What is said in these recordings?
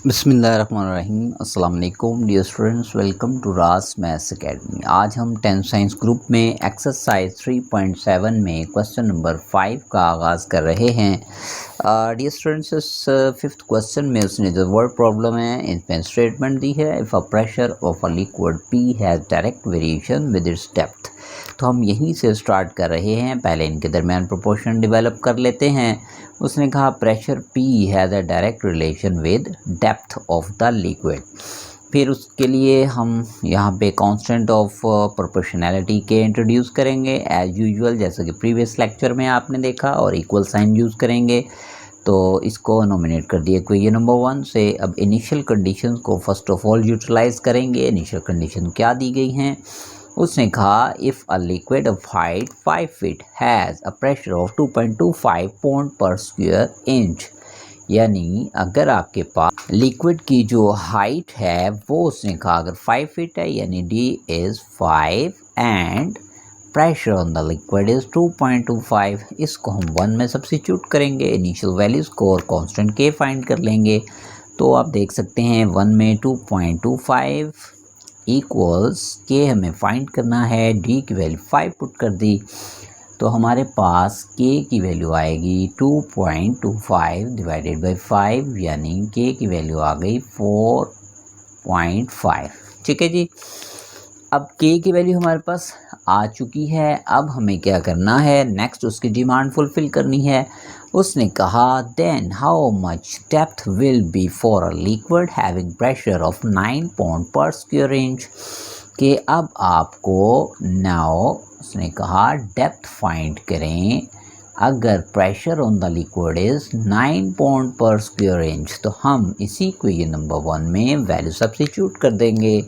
बिस्मिल्लाहिर्रहमानिर्रहीम। अस्सलाम वालेकुम डियर स्टूडेंट्स, वेलकम टू रास मैथ्स एकेडमी। आज हम 10th साइंस ग्रुप में एक्सरसाइज 3.7 में क्वेश्चन नंबर 5 का आगाज़ कर रहे हैं। डियर स्टूडेंट्स, इस फिफ्थ क्वेश्चन में उसने जो वर्ड प्रॉब्लम है इसमें स्टेटमेंट दी है, if a pressure of a liquid P has direct variation with its depth. तो हम यहीं से स्टार्ट कर रहे हैं। पहले इनके दरमियान प्रोपोर्शन डेवलप कर लेते हैं। उसने कहा pressure P has a direct relation with depth of the liquid. फिर उसके लिए हम यहाँ पे कांस्टेंट ऑफ प्रोपोर्शनैलिटी के इंट्रोड्यूस करेंगे एज यूजुअल, जैसे कि प्रीवियस लेक्चर में आपने देखा, और इक्वल साइन यूज़ करेंगे। तो इसको नॉमिनेट कर दिया क्वेश्चन नंबर 1 से। अब इनिशियल कंडीशंस को फर्स्ट ऑफ ऑल यूटिलाइज करेंगे। इनिशियल कंडीशन क्या दी गई हैं? उसने कहा if a liquid of height 5 feet has a pressure of 2.25 pond per square inch, यानी अगर आपके पास लिक्विड की जो हाइट है वो उसने कहा अगर 5 फीट है, यानी D is 5 and pressure on the liquid is 2.25। इसको हम 1 में सब्स्टिट्यूट करेंगे, इनिशियल वैल्यूज़ को और कांस्टेंट के फाइंड कर लेंगे। तो आप देख सकते हैं 1 में 2.25 इक्वल्स के हमें फाइंड करना है, डी की वैल्यू 5 पुट कर दी तो हमारे पास के की वैल्यू आएगी 2.25 डिवाइडेड बाई 5, यानी के की वैल्यू आ गई 4.5। ठीक है जी। अब के की वैल्यू हमारे पास आ चुकी है। अब हमें क्या करना है, नेक्स्ट उसकी डिमांड फुलफिल करनी है। उसने कहा then how much depth will be for a liquid having pressure of 9 pound per square inch. कि अब आपको नाउ उसने कहा डेप्थ फाइंड करें अगर pressure on the liquid is 9 pound per square inch. तो हम इसी क्वेश्चन नंबर 1 में वैल्यू सब्स्टिट्यूट कर देंगे।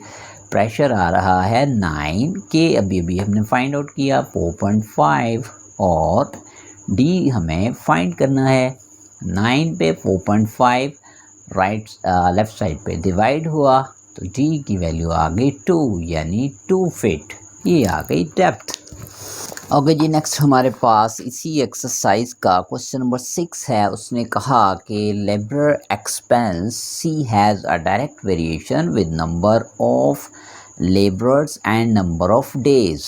प्रेशर आ रहा है 9, के अभी हमने फाइंड आउट किया 4.5, और डी हमें फाइंड करना है। 9 पे 4.5 लेफ्ट साइड पे डिवाइड हुआ तो डी की वैल्यू आ गई 2, यानी 2 फीट। ये आ गई डेप्थ। ओके जी, नेक्स्ट हमारे पास इसी एक्सरसाइज का क्वेश्चन नंबर 6 है। उसने कहा कि labour expense C has a direct variation with number of labourers and number of days.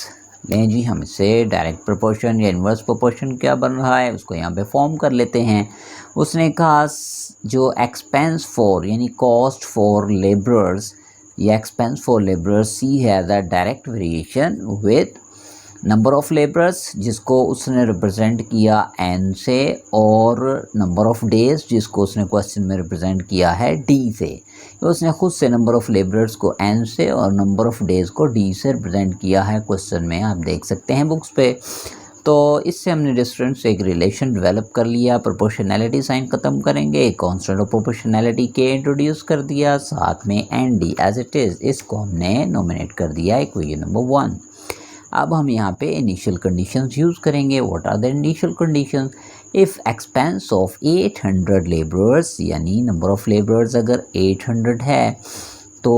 लें जी, हम इसे डायरेक्ट प्रोपोर्शन या इन्वर्स प्रोपोर्शन क्या बन रहा है उसको यहाँ पे फॉर्म कर लेते हैं। उसने कहा जो एक्सपेंस फॉर यानी कॉस्ट फॉर लेबरर्स या expense for labourers C has a direct variation with number of labourers, जिसको उसने रिप्रेजेंट किया एन से, और नंबर ऑफ डेज जिसको उसने क्वेश्चन में रिप्रेजेंट किया है डी से। तो उसने खुद से नंबर ऑफ लेबरर्स को एन से और नंबर ऑफ डेज को डी से रिप्रेजेंट किया है क्वेश्चन में, आप देख सकते हैं बुक्स पे। तो इससे हमने डिस्टेंस से एक रिलेशन डेवलप कर लिया। प्रोपोर्शनैलिटी साइन ख़त्म करेंगे, कांस्टेंट ऑफ प्रोपोर्शनैलिटी के इंट्रोड्यूस कर दिया, साथ में N D as it is इसको हमने नॉमिनेट कर दिया इक्वेशन नंबर 1। अब हम यहाँ पे इनिशियल कंडीशंस यूज़ करेंगे। What are the initial conditions? If expense of 800 labourers, यानी नंबर ऑफ लेबरर्स अगर 800 है तो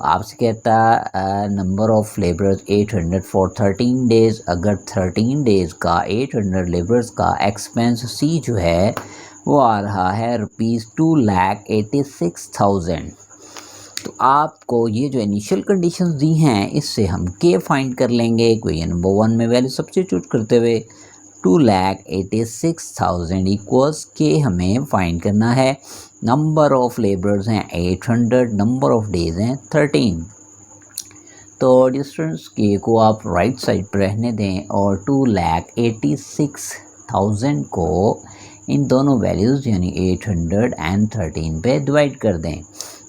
आपसे कहता number of labourers 800 for 13 days. अगर 13 डेज़ का 800 लेबरर्स का एक्सपेंस सी जो है वो आ रहा है ₹2,86,000। तो आपको ये जो इनिशियल कंडीशंस दी हैं इससे हम के फाइंड कर लेंगे। इक्वेशन नंबर 1 में वैल्यू सब्स्टिट्यूट करते हुए 2,86,000 इक्वल्स के हमें फाइंड करना है। नंबर ऑफ लेबरर्स हैं 800, नंबर ऑफ डेज हैं 13। तो डिस्टेंस के को आप राइट साइड पर रहने दें और 2,86,000 को इन दोनों वैल्यूज़ यानी 800 एंड 13 पे डिवाइड कर दें।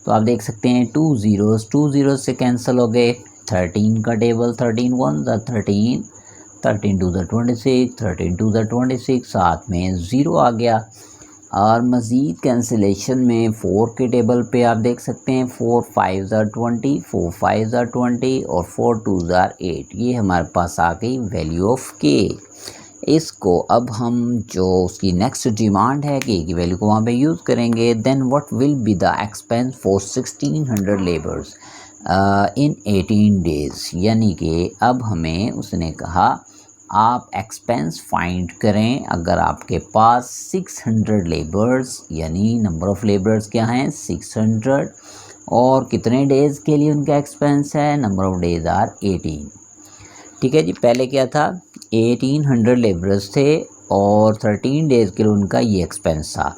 तो आप देख सकते हैं 2 zeros से कैंसिल हो गए। 13 का टेबल 13 1 ज़ा 13, 13 2 ज़ा 26, 13 2 ज़ा 26, साथ में 0 आ गया। और मज़ीद कैंसिलेशन में 4 के टेबल पे आप देख सकते हैं 4 5 ज़ा 20, 4 5 ज़ा 20 और 4 2 ज़ा 8। ये हमारे पास आ गई वैल्यू ऑफ के। इसको अब हम जो उसकी नेक्स्ट डिमांड है के की वैल्यू को वहाँ पे यूज़ करेंगे। Then what will be the expense for 1600 labours in 18 days, यानी कि अब हमें उसने कहा आप एक्सपेंस फाइंड करें। अगर आपके पास 600 लेबर्स यानी नंबर ऑफ़ लेबर्स क्या हैं 600 और कितने डेज़ के लिए उनका एक्सपेंस है नंबर ऑफ़ डेज़ आर 18। ठीक है जी, पहले क्या था 1800 लेबर्स थे और 13 डेज़ के लिए उनका ये एक्सपेंस था।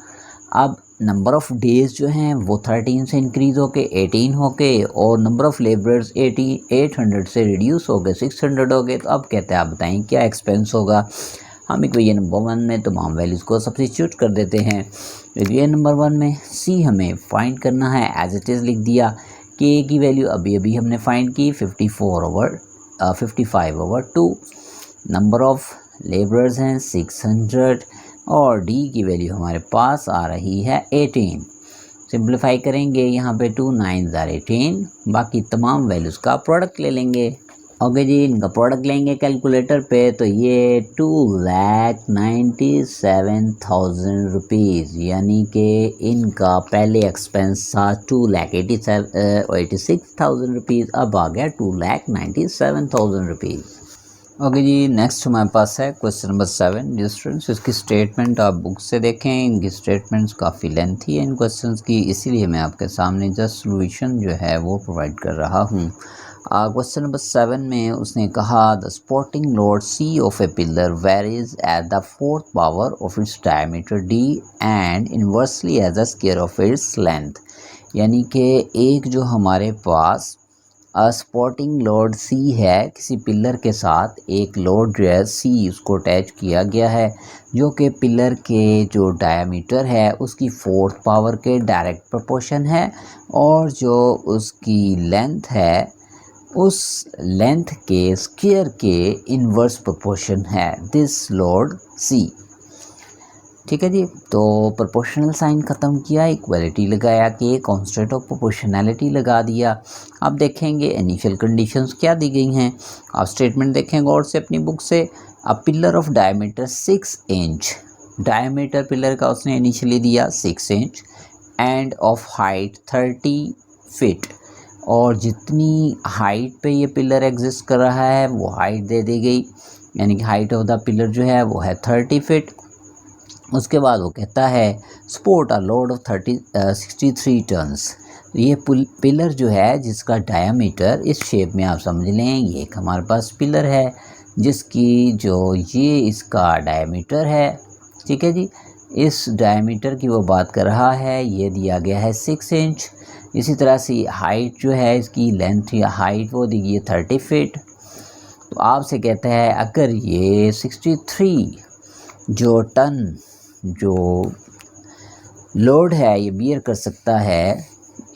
अब नंबर ऑफ़ डेज़ जो हैं वो 13 से इंक्रीज़ होके 18 हो गए और नंबर ऑफ़ लेबर्स 800 से रिड्यूस हो गए 600 हो गए। तो अब कहते हैं आप बताएं क्या एक्सपेंस होगा। हम इक्वेशन नंबर 1 में तमाम वैल्यूज़ को सब्स्टिट्यूट कर देते हैं। इक्वेशन नंबर 1 में सी हमें फाइंड करना है, एज इट इज़ लिख दिया। के की वैल्यू अभी अभी हमने फाइंड की 55/2। नंबर ऑफ़ लेबर्स हैं 600 और डी की वैल्यू हमारे पास आ रही है 18। सिंप्लीफाई करेंगे यहाँ पे 2 9 18, बाकी तमाम वैल्यूज़ का प्रोडक्ट ले लेंगे। ओके जी, इनका प्रोडक्ट लेंगे कैलकुलेटर पे तो ये 2,97,000 रुपीज़ यानी कि इनका पहले एक्सपेंस था 2,86,000 रुपीज़, अब आ गया 2,97,000 रुपीज़। ओके जी, नेक्स्ट हमारे पास है क्वेश्चन नंबर 7। जी स्टूडेंट्स, इसकी स्टेटमेंट आप बुक से देखें। इनकी स्टेटमेंट्स काफ़ी लेंथी है इन क्वेश्चंस की, इसीलिए मैं आपके सामने जस्ट सॉल्यूशन जो है वो प्रोवाइड कर रहा हूँ। क्वेश्चन नंबर 7 में उसने कहा the supporting load C of a pillar varies at the fourth power of its diameter D and inversely as the square of its length. यानी कि एक जो हमारे पास सपोर्टिंग लोड सी है, किसी पिलर के साथ एक लोड जो है सी उसको अटैच किया गया है जो कि पिलर के जो डायमीटर है उसकी फोर्थ पावर के डायरेक्ट प्रोपोर्शन है और जो उसकी लेंथ है उस लेंथ के स्क्वायर के इन्वर्स प्रोपोर्शन है दिस लोड सी। ठीक है जी, तो प्रोपोर्शनल साइन ख़त्म किया, इक्वलिटी लगाया कि कांस्टेंट ऑफ प्रोपोर्शनैलिटी लगा दिया। अब देखेंगे इनिशियल कंडीशंस क्या दी गई हैं। आप स्टेटमेंट देखें गौर से अपनी बुक से। A pillar of diameter 6 inch, diameter pillar का उसने इनिशियली दिया 6 inch and of height 30 feet, और जितनी हाइट पे ये पिलर एग्जिस्ट कर रहा है वो हाइट दे दी गई, यानी कि हाइट ऑफ द पिलर जो है वो है 30 फीट। उसके बाद वो कहता है support a load of 63 tons. ये पिलर जो है जिसका डायामीटर इस शेप में आप समझ लें, ये एक हमारे पास पिलर है जिसकी जो ये इसका डायामीटर है। ठीक है जी, इस डायमीटर की वो बात कर रहा है, ये दिया गया है 6 इंच। इसी तरह से हाइट जो है इसकी लेंथ या हाइट वो दी गई है 30 फीट। तो आपसे कहता है अगर ये 63 जो टन जो लोड है ये बियर कर सकता है,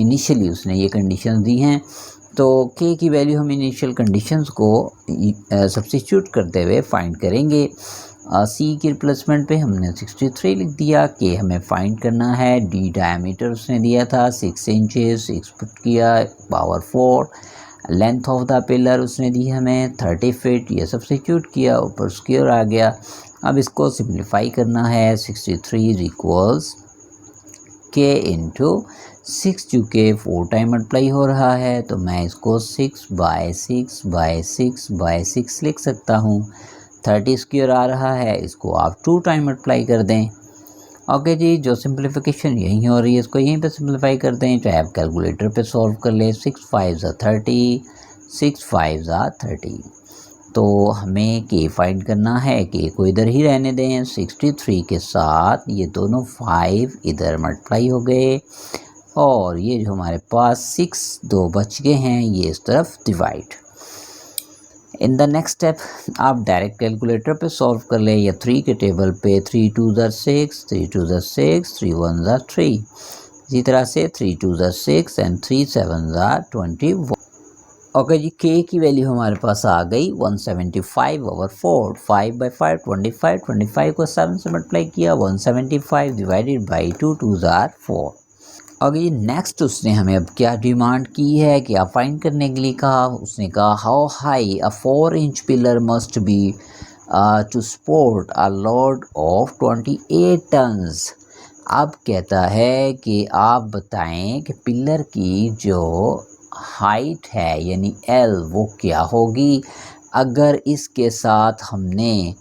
इनिशियली उसने ये कंडीशंस दी हैं, तो के की वैल्यू हम इनिशियल कंडीशंस को सब्स्टिट्यूट करते हुए फाइंड करेंगे। सी की रिप्लेसमेंट पे हमने 63 लिख दिया। के हमें फाइंड करना है, डी डायमीटर उसने दिया था 6 इंचेस, 6 पुट किया power 4, length of the pillar उसने दी हमें 30 फीट, ये सब्स्टिट्यूट किया, ऊपर स्क्वायर आ गया। अब इसको सिंप्लीफाई करना है, 63 इक्वल्स के इंटू 6, चूँकि 4 टाइम मल्टीप्लाई हो रहा है तो मैं इसको 6/6/6/6 लिख सकता हूँ। 30 स्क्वायर आ रहा है, इसको आप 2 टाइम मल्टीप्लाई कर दें। ओके जी, जो सिंप्लीफिकेशन यहीं हो रही है इसको यहीं पे सिंप्लीफाई कर दें, चाहे आप कैलकुलेटर पे सॉल्व कर लें। 6 5 30, 6 5 30। तो हमें के फाइंड करना है, के को इधर ही रहने दें। 63 के साथ ये दोनों 5 इधर मल्टीप्लाई हो गए और ये जो हमारे पास 6 दो बच गए हैं ये इस तरफ divide. In the next step आप डायरेक्ट कैलकुलेटर पे सॉल्व कर लें या 3 के टेबल पे। 3 2 6, 3 2 6, 3 1 3। इसी तरह से 3 2 6 एंड 3 7 21। ओके जी, के की वैल्यू हमारे पास आ गई 175/4। 5/5 25, 25 को 7 से मल्टीप्लाई किया, 175 डिवाइडेड बाई 2 2 4। ओके, नेक्स्ट उसने हमें अब क्या डिमांड की है, क्या फाइंड करने के लिए कहा। उसने कहा how high a 4 inch pillar must be to support a load of 28 tons. अब कहता है कि आप बताएं कि पिलर की जो हाइट है यानी एल वो क्या होगी अगर इसके साथ हमने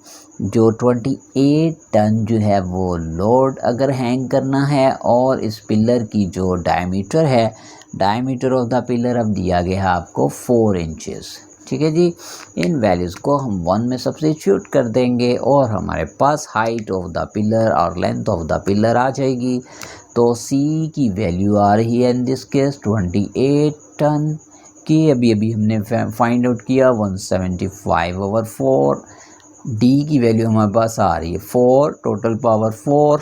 जो 28 टन जो है वो लोड अगर हैंग करना है और इस पिलर की जो डायमीटर है, डायमीटर ऑफ द पिलर अब दिया गया है आपको 4 इंचेस। ठीक है जी, इन वैल्यूज़ को हम 1 में सब्स्टिट्यूट कर देंगे और हमारे पास हाइट ऑफ द पिलर और लेंथ ऑफ द पिलर आ जाएगी। तो सी की वैल्यू आ रही है इन दिस केस 28 टन की, अभी हमने फाइंड आउट किया 175/4। डी की वैल्यू हमारे पास आ रही है 4, टोटल पावर 4।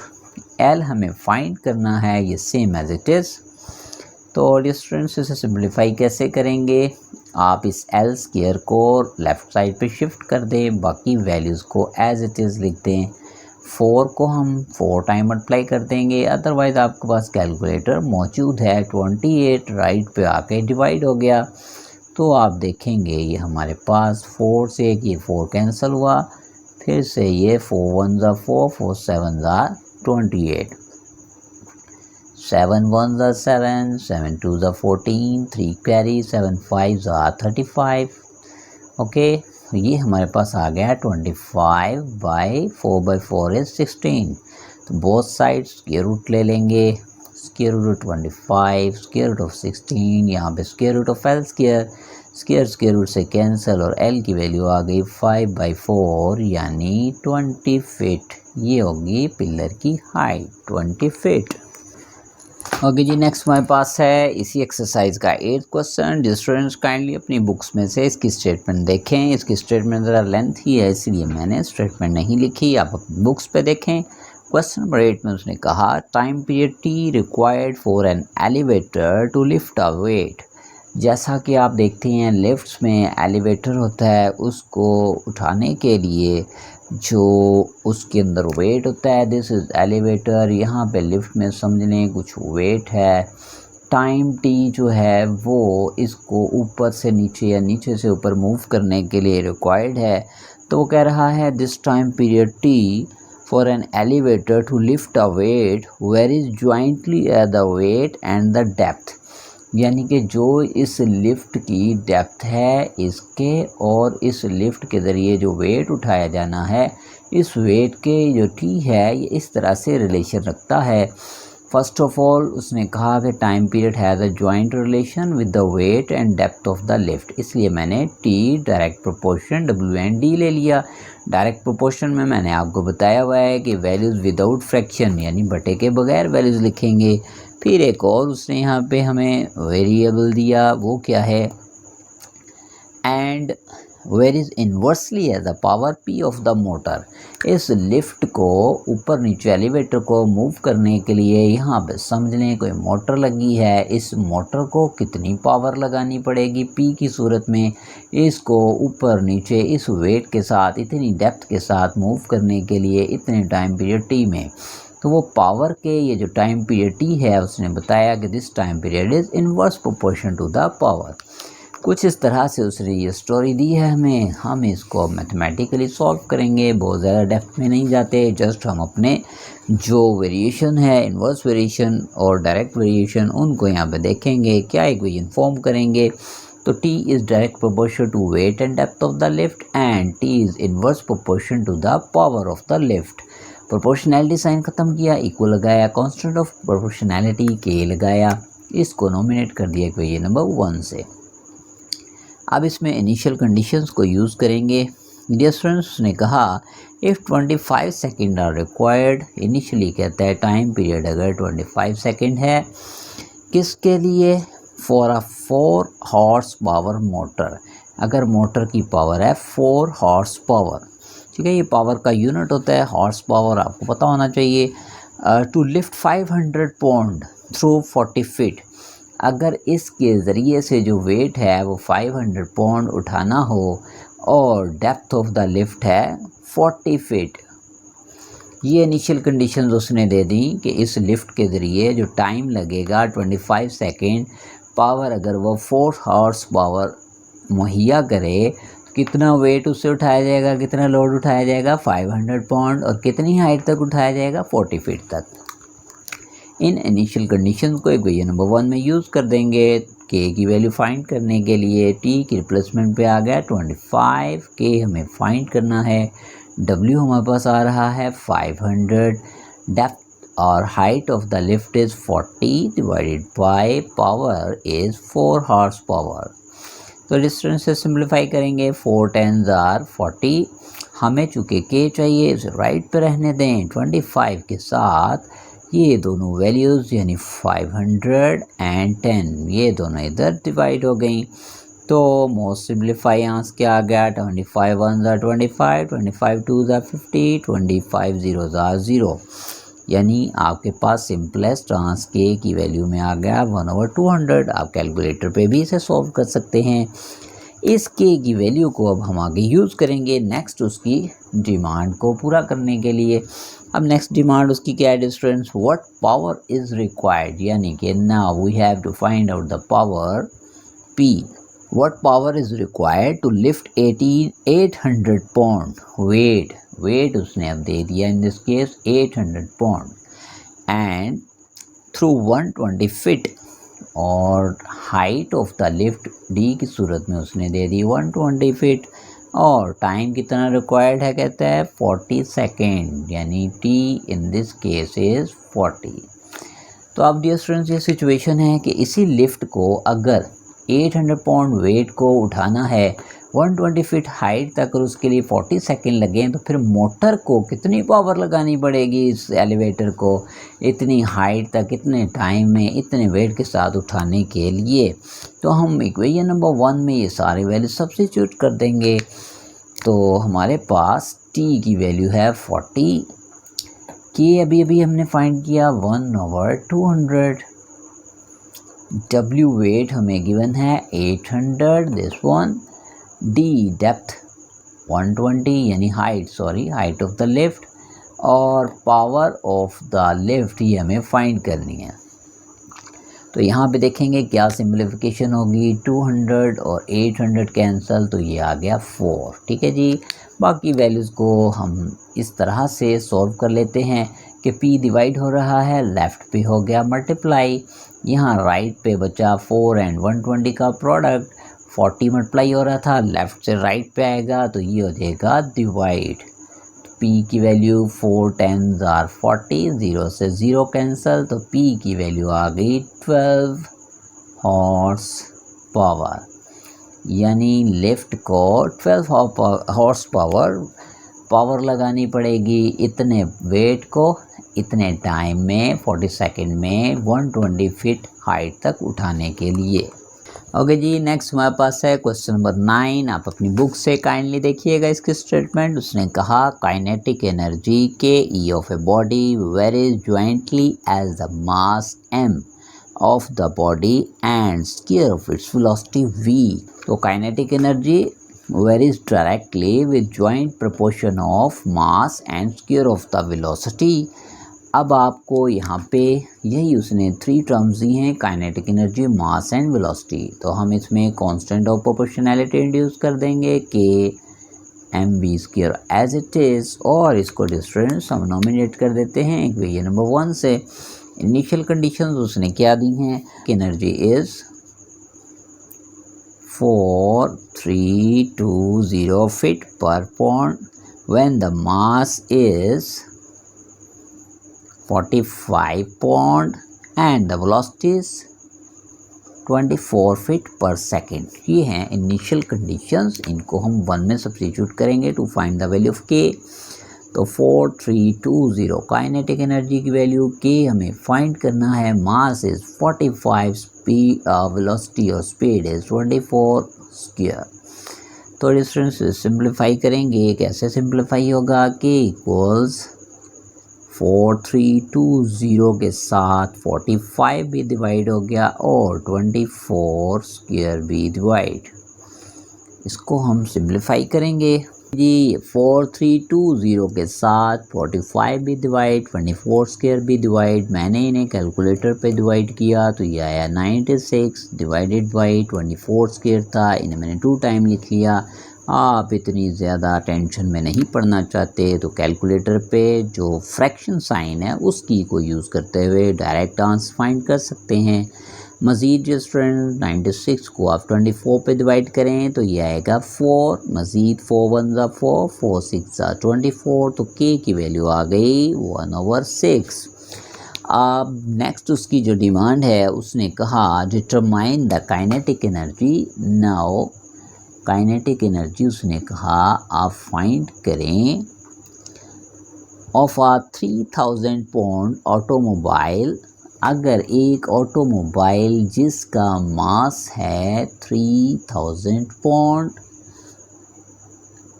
एल हमें फाइंड करना है, ये सेम एज इट इज़। तो स्टूडेंट्स इसे सिंप्लीफाई कैसे करेंगे, आप इस एल स्क्वायर को लेफ़्ट साइड पे शिफ्ट कर दें, बाकी वैल्यूज़ को एज इट इज़ लिख दें। 4 को हम 4 टाइम मल्टीप्लाई कर देंगे, अदरवाइज़ आपके पास कैलकुलेटर मौजूद है। 28 राइट पे आके डिवाइड हो गया, तो आप देखेंगे ये हमारे पास 4 से ये 4 कैंसिल हुआ, फिर से ये 4 1 4, 4 7 28, 7 1 7, 7 2 14, 3 कैरी, 7 5 35। ओके, ये हमारे पास आ गया 25/4/4 इज 16। तो बोथ साइड्स स्क्वायर रूट ले लेंगे, square root of 25, square root of 16, यहाँ पे square root of L square, square root से कैंसिल और एल की वैल्यू आ गई 5/4 यानी 20 फीट। ये होगी पिलर की हाइट 20 फीट। ओके जी, नेक्स्ट हमारे पास है इसी एक्सरसाइज का 8th क्वेश्चन। जो स्टूडेंट्स काइंडली अपनी बुक्स में से इसकी स्टेटमेंट देखें। इसकी स्टेटमेंट ज़रा लेंथ ही है इसलिए मैंने स्टेटमेंट नहीं लिखी, आप अपनी बुक्स पे देखें। क्वेश्चन नंबर 8 में उसने कहा time period T required for an elevator to lift a weight. जैसा कि आप देखते हैं लिफ्ट्स में एलिवेटर होता है, उसको उठाने के लिए जो उसके अंदर वेट होता है, दिस इज़ एलिवेटर। यहाँ पे लिफ्ट में समझ लें कुछ वेट है। टाइम टी जो है वो इसको ऊपर से नीचे या नीचे से ऊपर मूव करने के लिए रिक्वायर्ड है। तो वो कह रहा है this time period T for an elevator to lift a weight varies jointly the weight and the depth. यानी कि जो इस लिफ्ट की डेप्थ है इसके और इस लिफ्ट के ज़रिए जो वेट उठाया जाना है, इस वेट के जो टी है ये इस तरह से रिलेशन रखता है। फर्स्ट ऑफ ऑल उसने कहा कि time period has a joint relation with the weight and depth of the lift, इसलिए मैंने टी डायरेक्ट प्रोपोर्शन W&D ले लिया। डायरेक्ट प्रोपोर्शन में मैंने आपको बताया हुआ है कि वैल्यूज़ विदाउट फ्रैक्शन यानी बटे के बगैर वैल्यूज़ लिखेंगे। फिर एक और उसने यहाँ पे हमें वेरिएबल दिया, वो क्या है, and where is inversely as the power P of the motor. इस लिफ्ट को ऊपर नीचे एलिवेटर को मूव करने के लिए यहाँ पे समझ लें कोई मोटर लगी है। इस मोटर को कितनी पावर लगानी पड़ेगी P की सूरत में, इसको ऊपर नीचे इस वेट के साथ इतनी डेप्थ के साथ मूव करने के लिए इतने टाइम पीरियड T में। तो वो पावर के ये जो टाइम पीरियड T है उसने बताया कि this time period is inverse proportion to the power. कुछ इस तरह से उसने ये स्टोरी दी है हमें। हम इसको मैथमेटिकली सॉल्व करेंगे, बहुत ज़्यादा डेप्थ में नहीं जाते, जस्ट हम अपने जो वेरिएशन है इनवर्स वेरिएशन और डायरेक्ट वेरिएशन उनको यहाँ पे देखेंगे, क्या इक्वेशन फॉर्म करेंगे। तो T is direct proportion to weight and depth of the lift and T is inverse proportion to the power of the lift. Proportionality sign ख़त्म किया, इक्वल लगाया, कांस्टेंट ऑफ प्रोपोर्शनैलिटी K लगाया, इसको nominate कर दिया equation number 1 से। अब इसमें इनिशियल कंडीशंस को यूज़ करेंगे। डियर स्टूडेंट्स उसने कहा if 25 second are required, initially कहता है टाइम पीरियड अगर 25 सेकेंड है, किसके लिए, for a 4 horse power motor. अगर मोटर की पावर है 4 हॉर्स पावर, ठीक है, ये पावर का यूनिट होता है हॉर्स पावर, आपको पता होना चाहिए। To lift 500 pound through 40 feet, अगर इसके ज़रिए से जो वेट है वो 500 पाउंड उठाना हो और डेप्थ ऑफ द लिफ्ट है 40 फीट। ये इनिशियल कंडीशंस उसने दे दी कि इस लिफ्ट के ज़रिए जो टाइम लगेगा 25 सेकेंड, पावर अगर वो 4 हॉर्स पावर मुहैया करे, कितना वेट उससे उठाया जाएगा, कितना लोड उठाया जाएगा 500 पाउंड, और कितनी हाइट तक उठाया जाएगा 40 फीट तक। इन इनिशियल कंडीशंस को इक्वेशन नंबर 1 में यूज़ कर देंगे। के की वैल्यू फाइंड करने के लिए टी की रिप्लेसमेंट पे आ गया 25, के हमें फाइंड करना है, डब्ल्यू हमारे पास आ रहा है 500, डेप्थ और height of the lift is 40 divided by power is 4 horse power. तो डिस्टेंस से सिंप्लीफाई करेंगे, 4 10s आर 40, हमें चूँकि के चाहिए इसे राइट पे रहने दें, 25 के साथ ये दोनों वैल्यूज़ यानी 500 एंड 10 ये दोनों इधर डिवाइड हो गई। तो मोस्ट सिंप्लीफाई आंसर क्या आ गया, 25 1s are 25, 25 2s are 50, 25 0s are 0, यानी आपके पास सिंपलेस्ट आंसर के की वैल्यू में आ गया 1/200। आप कैलकुलेटर पे भी इसे सॉल्व कर सकते हैं। इस के की वैल्यू को अब हम आगे यूज़ करेंगे नेक्स्ट उसकी डिमांड को पूरा करने के लिए। अब नेक्स्ट डिमांड उसकी क्या है distance, what power is required, यानी कि now we have to find out the power P. What power is required to lift 800 pound weight उसने अब दे दिया in this case 800 pound and through 120 feet, और height of the lift D की सूरत में उसने दे दी 120 फीट, और टाइम कितना रिक्वायर्ड है कहता है 40 सेकेंड, यानी T in this case is 40। तो अब डियर स्टूडेंट्स ये सिचुएशन है कि इसी लिफ्ट को अगर 800 पाउंड वेट को उठाना है 120 फीट हाइट तक और उसके लिए 40 सेकेंड लगें, तो फिर मोटर को कितनी पावर लगानी पड़ेगी इस एलिवेटर को इतनी हाइट तक इतने टाइम में इतने वेट के साथ उठाने के लिए। तो हम इक्वेशन नंबर 1 में ये सारे वैल्यू सब्स्टिट्यूट कर देंगे। तो हमारे पास टी की वैल्यू है 40, के अभी हमने फाइंड किया 1/200, डब्ल्यू वेट हमें गिवन है 800 दिस वन, डी डेप्थ 120 यानी हाइट ऑफ द लिफ्ट, और पावर ऑफ द लिफ्ट ये हमें फाइंड करनी है। तो यहाँ पे देखेंगे क्या सिंप्लीफिकेशन होगी, 200 और 800 कैंसल, तो ये आ गया 4। ठीक है जी, बाकी वैल्यूज़ को हम इस तरह से सॉल्व कर लेते हैं कि p डिवाइड हो रहा है, लेफ़्ट पे हो गया मल्टीप्लाई, यहाँ राइट पे बचा 4 एंड 120 का प्रोडक्ट, 40 मल्टीप्लाई हो रहा था, लेफ़्ट से राइट पे आएगा तो ये हो जाएगा डिवाइड। p की वैल्यू 4 10s आर 40, 0 से 0 कैंसल, तो p की वैल्यू आ गई 12 हॉर्स पावर, यानी लिफ्ट को 12 हॉर्स पावर लगानी पड़ेगी इतने वेट को इतने टाइम में 40 सेकेंड में 120 फीट हाइट तक उठाने के लिए। ओके जी, नेक्स्ट हमारे पास है क्वेश्चन नंबर 9। आप अपनी बुक से काइंडली देखिएगा इसकी स्टेटमेंट। उसने कहा kinetic energy K E of a body varies jointly as the mass m of the body and square of its velocity v। तो kinetic energy varies directly with joint proportion of mass and square of the velocity. अब आपको यहाँ पे यही उसने 3 terms दी हैं, kinetic energy, mass and velocity. तो हम इसमें कांस्टेंट ऑफ प्रोपोर्शनैलिटी इंट्रोड्यूस कर देंगे के mv² एज इट इज़, और इसको डिस्टेंस हम नॉमिनेट कर देते हैं इक्वेशन नंबर 1 से। इनिशियल कंडीशंस उसने क्या दी हैं, एनर्जी इज़ 4320 फीट पर pound when the mass is 45 pound and the velocity is 24 feet per second। ये हैं इनिशियल कंडीशंस, इनको हम 1 में सब्स्टिट्यूट करेंगे to find the value of K. तो 4320 काइनेटिक एनर्जी की वैल्यू, के हमें फाइंड करना है, मास इज 45, स्पीड वेलोसिटी और स्पीड इज 24 स्क्वायर। तो डिस्टेंस सिंप्लीफाई करेंगे, कैसे सिंप्लीफाई होगा, के इक्वल्स 4320 के साथ 45 भी डिवाइड हो गया और 24 स्क्वायर भी डिवाइड। इसको हम सिंप्लीफाई करेंगे जी, 4320 के साथ 45 भी डिवाइड, 24 स्क्वायर भी डिवाइड। मैंने इन्हें कैलकुलेटर पे डिवाइड किया तो ये आया 96 डिवाइडेड बाई 24 स्क्वायर था, इन्हें मैंने 2 टाइम लिख लिया। आप इतनी ज़्यादा टेंशन में नहीं पढ़ना चाहते तो कैलकुलेटर पे जो फ्रैक्शन साइन है उसकी को यूज़ करते हुए डायरेक्ट आंसर फाइंड कर सकते हैं। मज़ीद जो स्टूडेंट 96 को आप 24 पे डिवाइड करें तो ये आएगा 4, मज़ीद 4 1 ज़ा 4, 4 6 ज़ा 24, तो के की वैल्यू आ गई 1/6। अब नेक्स्ट उसकी जो डिमांड है, उसने कहा determine the kinetic energy. Now kinetic energy उसने कहा आप फाइंड करें ऑफ आ 3000 पाउंड ऑटोमोबाइल। अगर एक ऑटोमोबाइल जिसका मास है 3000 पाउंड,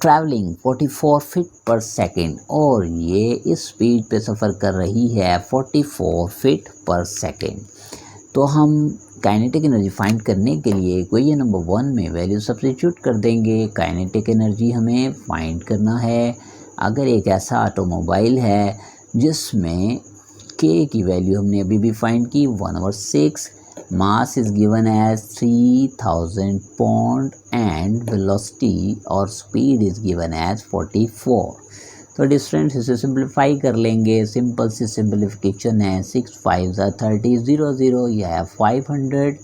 ट्रैवलिंग 44 फीट पर सेकेंड, और ये इस स्पीड पे सफ़र कर रही है 44 फीट पर सेकेंड, तो हम काइनेटिक एनर्जी फाइंड करने के लिए क्वेश्चन नंबर 1 में वैल्यू सब्स्टिट्यूट कर देंगे। काइनेटिक एनर्जी हमें फाइंड करना है। अगर एक ऐसा ऑटोमोबाइल है जिसमें के की वैल्यू हमने अभी भी फाइंड की 1/6, mass is given as 3000 pound and velocity और स्पीड इज गिवन एज 44, तो डिस्टेंस इसे सिंप्लीफाई कर लेंगे। सिंपल सी सिंप्लीफिकेशन है, 6 5 ज़ा 30 0 0, यह है 500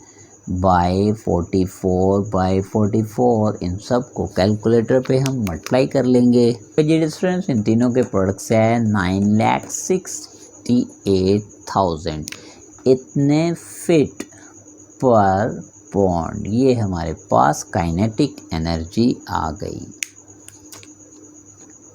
बाई 44/44। इन सब को कैलकुलेटर पे हम मल्टीप्लाई कर लेंगे। तो ये डिस्टेंस इन तीनों के प्रोडक्ट्स है 9,68,000 इतने फिट पर पौंड। ये हमारे पास काइनेटिक एनर्जी आ गई।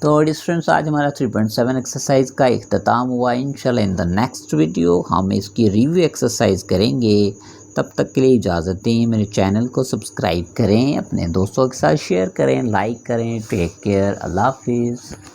तो स्टूडेंट्स आज हमारा 3.7 एक्सरसाइज का इख्तिताम हुआ। इंशाल्लाह इन द नेक्स्ट वीडियो हम इसकी रिव्यू एक्सरसाइज करेंगे। तब तक के लिए इजाज़त दें। मेरे चैनल को सब्सक्राइब करें, अपने दोस्तों के साथ शेयर करें, लाइक करें। टेक केयर, अल्लाह हाफिज़।